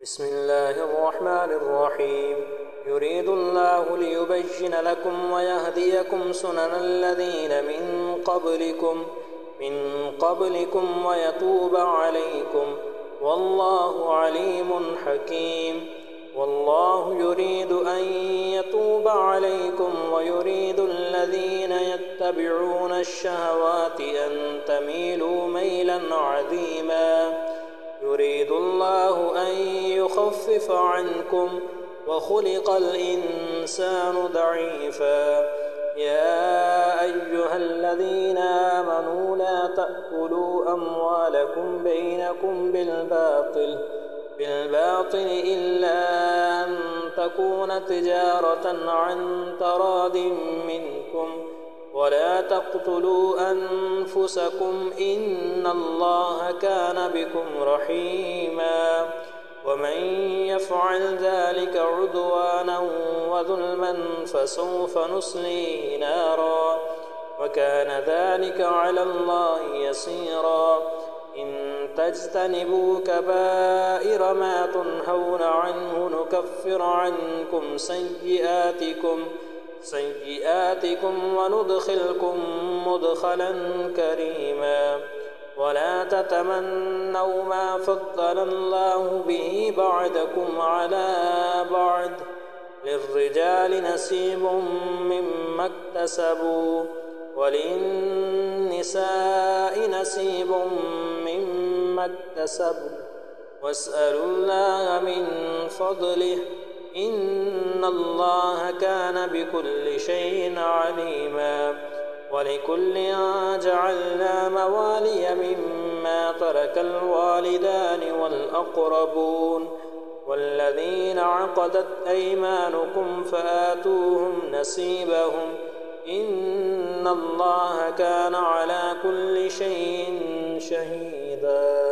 بسم الله الرحمن الرحيم. يريد الله ليبين لكم ويهديكم سنن الذين من قبلكم ويتوب عليكم، والله عليم حكيم. والله يريد أن يتوب عليكم ويريد الذين يتبعون الشهوات أن تميلوا ميلا عظيما. يريد الله أن يخفف عنكم وخلق الإنسان ضعيفا. يا أيها الذين آمنوا لا تأكلوا أموالكم بينكم بالباطل إلا أن تكون تجارة عن تراض منكم، ولا تقتلوا أنفسكم إن الله كان بكم رحيما. ومن يفعل ذلك عدوانا وظلما فسوف نصليه نارا، وكان ذلك على الله يسيرا. إن تجتنبوا كبائر ما تنهون عنه نكفر عنكم سيئاتكم وندخلكم مدخلا كريما. ولا تتمنوا ما فضل الله به بعضكم على بعض، للرجال نصيب مما اكتسبوا وللنساء نصيب مما اكتسبن، واسألوا الله من فضله إن الله كان بكل شيء عليما. ولكل جعلنا موالي مما ترك الوالدان والأقربون والذين عقدت أيمانكم فآتوهم نصيبهم إن الله كان على كل شيء شهيدا.